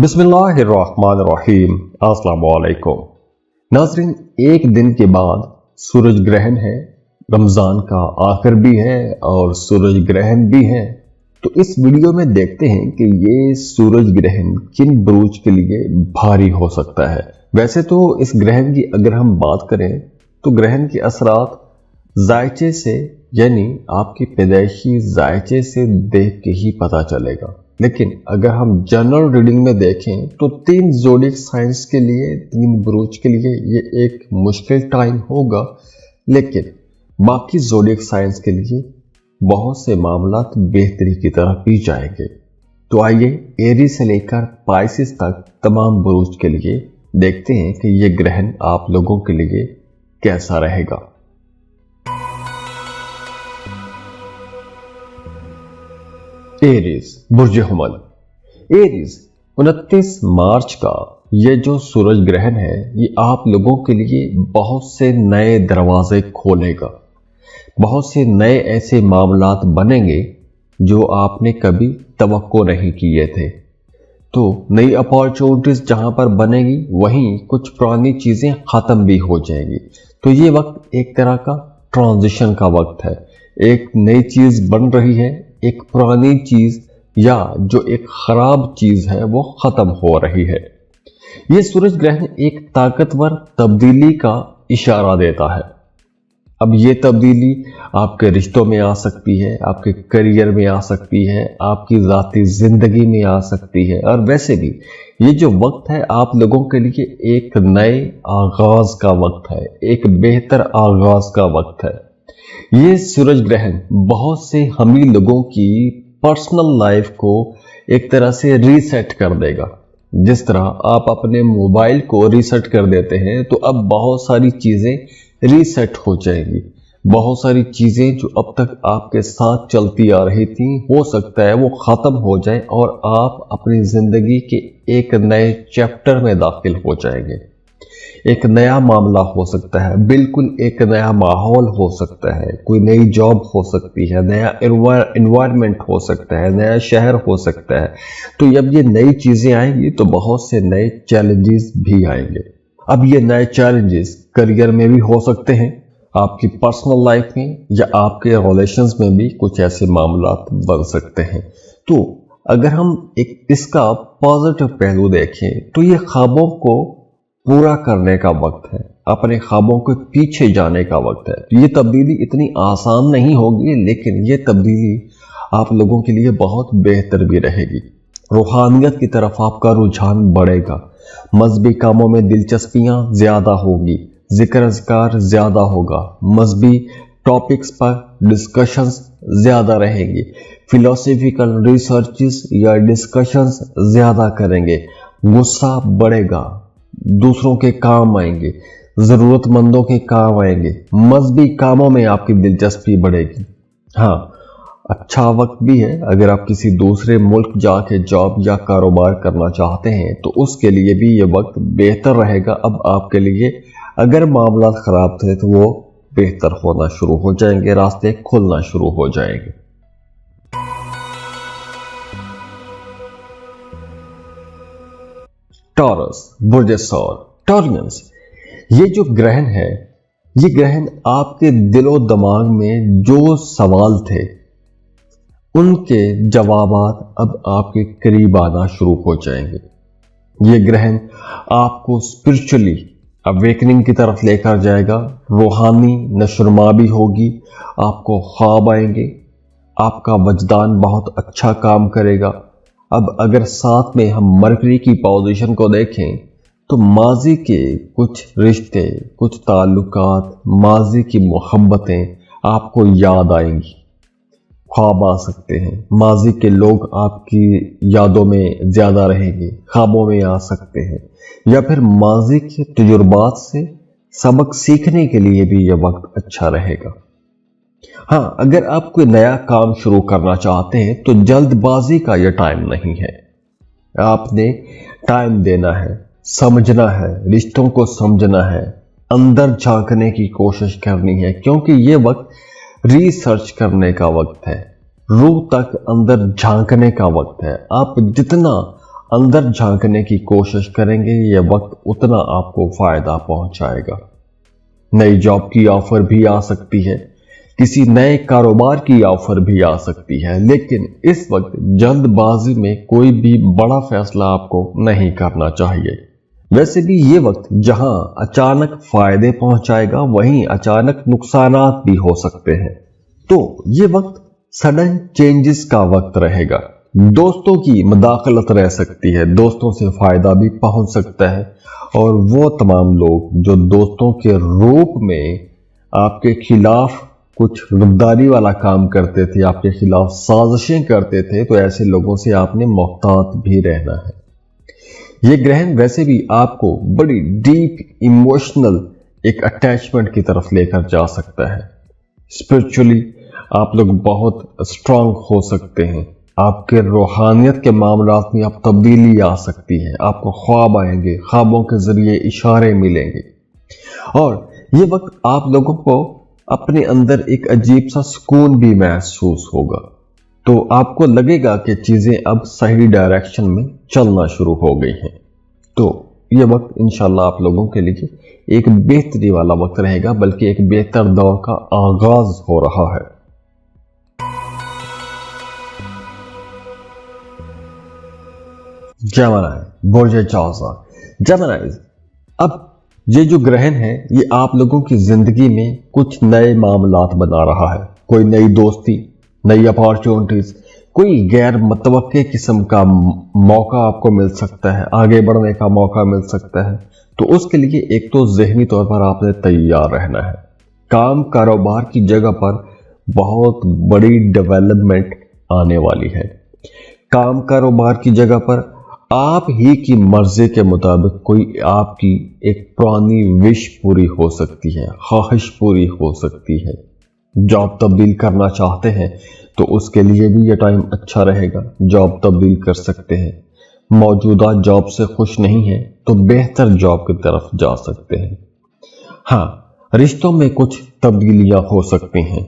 बिस्मिल्लाहिर्रहमानिर्रहीम। अस्सलाम वालेकुम नाज़रीन, एक दिन के बाद सूरज ग्रहण है। रमज़ान का आखिर भी है और सूरज ग्रहण भी है। तो इस वीडियो में देखते हैं कि ये सूरज ग्रहण किन बुरूज के लिए भारी हो सकता है। वैसे तो इस ग्रहण की अगर हम बात करें तो ग्रहण के असरात जायचे से यानी आपकी पैदाइशी जायचे से देख के ही पता चलेगा। लेकिन अगर हम जनरल रीडिंग में देखें तो 3 ज़ोडिएक साइंस के लिए, 3 बुरूज के लिए ये एक मुश्किल टाइम होगा, लेकिन बाकी ज़ोडिएक साइंस के लिए बहुत से मामलात बेहतरी की तरफ भी जाएंगे। तो आइए एरीज से लेकर पाइसिस तक तमाम बुरूज के लिए देखते हैं कि ये ग्रहण आप लोगों के लिए कैसा रहेगा। एरीज बुर्ज हुमल। एरीज 29 मार्च का ये जो सूरज ग्रहण है ये आप लोगों के लिए बहुत से नए दरवाजे खोलेगा। बहुत से नए ऐसे मामलात बनेंगे जो आपने कभी तवक्को नहीं किए थे। तो नई अपॉर्चुनिटीज जहां पर बनेगी वहीं कुछ पुरानी चीजें खत्म भी हो जाएंगी। तो ये वक्त एक तरह का ट्रांजिशन का वक्त है। एक नई चीज बन रही है, एक पुरानी चीज या जो एक खराब चीज है वो खत्म हो रही है। ये सूरज ग्रहण एक ताकतवर तब्दीली का इशारा देता है। अब ये तब्दीली आपके रिश्तों में आ सकती है, आपके करियर में आ सकती है, आपकी ज़ाती ज़िंदगी में आ सकती है। और वैसे भी ये जो वक्त है आप लोगों के लिए एक नए आगाज का वक्त है, एक बेहतर आगाज का वक्त है। ये सूरज ग्रहण बहुत से हमी लोगों की पर्सनल लाइफ को एक तरह से रीसेट कर देगा। जिस तरह आप अपने मोबाइल को रीसेट कर देते हैं तो अब बहुत सारी चीज़ें रीसेट हो जाएंगी। बहुत सारी चीज़ें जो अब तक आपके साथ चलती आ रही थी हो सकता है वो ख़त्म हो जाए और आप अपनी ज़िंदगी के एक नए चैप्टर में दाखिल हो जाएंगे। एक नया मामला हो सकता है, बिल्कुल एक नया माहौल हो सकता है, कोई नई जॉब हो सकती है, नया एनवायरनमेंट हो सकता है, नया शहर हो सकता है। तो जब ये नई चीज़ें आएंगी तो बहुत से नए चैलेंजेस भी आएंगे। अब ये नए चैलेंजेस करियर में भी हो सकते हैं, आपकी पर्सनल लाइफ में या आपके रिलेशंस में भी कुछ ऐसे मामला बन सकते हैं। तो अगर हम एक इसका पॉजिटिव पहलू देखें तो ये ख्वाबों को पूरा करने का वक्त है, अपने ख्वाबों के पीछे जाने का वक्त है। तो ये तब्दीली इतनी आसान नहीं होगी, लेकिन ये तब्दीली आप लोगों के लिए बहुत बेहतर भी रहेगी। रूहानियत की तरफ आपका रुझान बढ़ेगा, मजहबी कामों में दिलचस्पियां ज्यादा होगी, जिक्र अज़कार ज्यादा होगा, मजहबी टॉपिक्स पर डिस्कशंस ज्यादा रहेंगी, फिलोसफिकल रिसर्चेस या डिस्कशंस ज्यादा करेंगे, गुस्सा बढ़ेगा, दूसरों के काम आएंगे, जरूरतमंदों के काम आएंगे, मजहबी कामों में आपकी दिलचस्पी बढ़ेगी। हाँ, अच्छा वक्त भी है अगर आप किसी दूसरे मुल्क जाके जॉब या कारोबार करना चाहते हैं तो उसके लिए भी ये वक्त बेहतर रहेगा। अब आपके लिए अगर मामला खराब थे तो वो बेहतर होना शुरू हो जाएंगे, रास्ते खुलना शुरू हो जाएंगे। टॉरस बुर्ज सौर। टॉरियंस, ये जो ग्रहण है ये ग्रहण आपके दिलो दिमाग में जो सवाल थे उनके जवाबात अब आपके करीब आना शुरू हो जाएंगे। ये ग्रहण आपको स्पिरिचुअली अवेकनिंग की तरफ लेकर जाएगा, रूहानी नशुरमा भी होगी, आपको ख्वाब आएंगे, आपका वजदान बहुत अच्छा काम करेगा। अब अगर साथ में हम मरकरी की पोजीशन को देखें तो माजी के कुछ रिश्ते, कुछ ताल्लुकात, माजी की मोहब्बतें आपको याद आएंगी, ख्वाब आ सकते हैं। माजी के लोग आपकी यादों में ज़्यादा रहेंगे, ख्वाबों में आ सकते हैं, या फिर माजी के तजुर्बात से सबक सीखने के लिए भी यह वक्त अच्छा रहेगा। हाँ, अगर आप कोई नया काम शुरू करना चाहते हैं तो जल्दबाजी का यह टाइम नहीं है। आपने टाइम देना है, समझना है, रिश्तों को समझना है, अंदर झांकने की कोशिश करनी है, क्योंकि ये वक्त रिसर्च करने का वक्त है, रूह तक अंदर झांकने का वक्त है। आप जितना अंदर झांकने की कोशिश करेंगे, यह वक्त उतना आपको फायदा पहुंचाएगा। नई जॉब की ऑफर भी आ सकती है, किसी नए कारोबार की ऑफर भी आ सकती है, लेकिन इस वक्त जल्दबाजी में कोई भी बड़ा फैसला आपको नहीं करना चाहिए। वैसे भी ये वक्त जहां अचानक फायदे पहुंचाएगा, वहीं अचानक नुकसानात भी हो सकते हैं। तो ये वक्त सडन चेंजेस का वक्त रहेगा। दोस्तों की मदाखलत रह सकती है, दोस्तों से फायदा भी पहुंच सकता है, और वो तमाम लोग जो दोस्तों के रूप में आपके खिलाफ कुछ गद्दारी वाला काम करते थे, आपके खिलाफ साजिशें करते थे, तो ऐसे लोगों से आपने मोहतात भी रहना है। ये ग्रहण वैसे भी आपको बड़ी डीप इमोशनल एक अटैचमेंट की तरफ लेकर जा सकता है। स्पिरिचुअली आप लोग बहुत स्ट्रांग हो सकते हैं। आपके रूहानियत के मामलात में आप तब्दीली आ सकती है, आपको ख्वाब आएंगे, ख्वाबों के जरिए इशारे मिलेंगे, और ये वक्त आप लोगों को अपने अंदर एक अजीब सा सुकून भी महसूस होगा। तो आपको लगेगा कि चीजें अब सही डायरेक्शन में चलना शुरू हो गई हैं। तो ये वक्त इंशाल्लाह आप लोगों के लिए एक बेहतरी वाला वक्त रहेगा, बल्कि एक बेहतर दौर का आगाज हो रहा है। जेमिनी, बुर्ज जाज़ा। जेमिनी, अब ये जो ग्रहण है ये आप लोगों की जिंदगी में कुछ नए मामलात बना रहा है। कोई नई दोस्ती, नई अपॉर्चुनिटीज, कोई गैर मुतवक्के किस्म का मौका आपको मिल सकता है, आगे बढ़ने का मौका मिल सकता है। तो उसके लिए एक तो ज़हनी तौर पर आपने तैयार रहना है। काम कारोबार की जगह पर बहुत बड़ी डेवलपमेंट आने वाली है। काम कारोबार की जगह पर आप ही की मर्जी के मुताबिक कोई आपकी एक पुरानी विश पूरी हो सकती है, ख्वाहिश पूरी हो सकती है। जॉब तब्दील करना चाहते हैं तो उसके लिए भी ये टाइम अच्छा रहेगा, जॉब तब्दील कर सकते हैं। मौजूदा जॉब से खुश नहीं है तो बेहतर जॉब की तरफ जा सकते हैं। हाँ, रिश्तों में कुछ तब्दीलियां हो सकती हैं,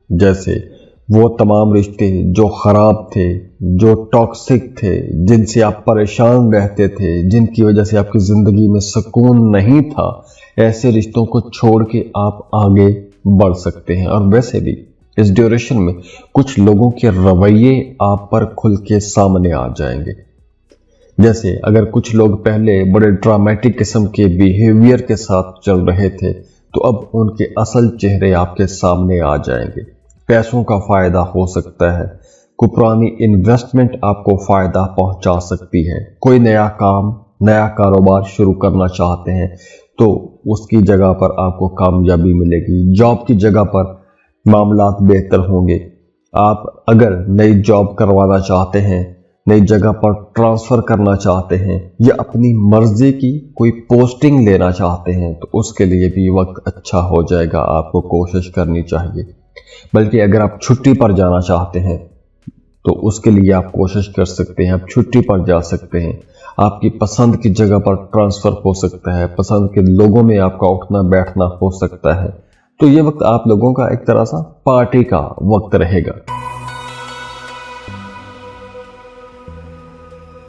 जैसे वो तमाम रिश्ते जो खराब थे, जो टॉक्सिक थे, जिनसे आप परेशान रहते थे, जिनकी वजह से आपकी जिंदगी में सुकून नहीं था, ऐसे रिश्तों को छोड़ के आप आगे बढ़ सकते हैं। और वैसे भी इस ड्यूरेशन में कुछ लोगों के रवैये आप पर खुल के सामने आ जाएंगे। जैसे अगर कुछ लोग पहले बड़े ड्रामेटिक किस्म के बिहेवियर के साथ चल रहे थे, तो अब उनके असल चेहरे आपके सामने आ जाएंगे। पैसों का फायदा हो सकता है, कोई पुरानी इन्वेस्टमेंट आपको फायदा पहुंचा सकती है। कोई नया काम, नया कारोबार शुरू करना चाहते हैं तो उसकी जगह पर आपको कामयाबी मिलेगी। जॉब की जगह पर मामलात बेहतर होंगे। आप अगर नई जॉब करवाना चाहते हैं, नई जगह पर ट्रांसफर करना चाहते हैं, या अपनी मर्जी की कोई पोस्टिंग लेना चाहते हैं, तो उसके लिए भी वक्त अच्छा हो जाएगा। आपको कोशिश करनी चाहिए। बल्कि अगर आप छुट्टी पर जाना चाहते हैं तो उसके लिए आप कोशिश कर सकते हैं, आप छुट्टी पर जा सकते हैं। आपकी पसंद की जगह पर ट्रांसफर हो सकता है, पसंद के लोगों में आपका उठना बैठना हो सकता है। तो ये वक्त आप लोगों का एक तरह सा पार्टी का वक्त रहेगा।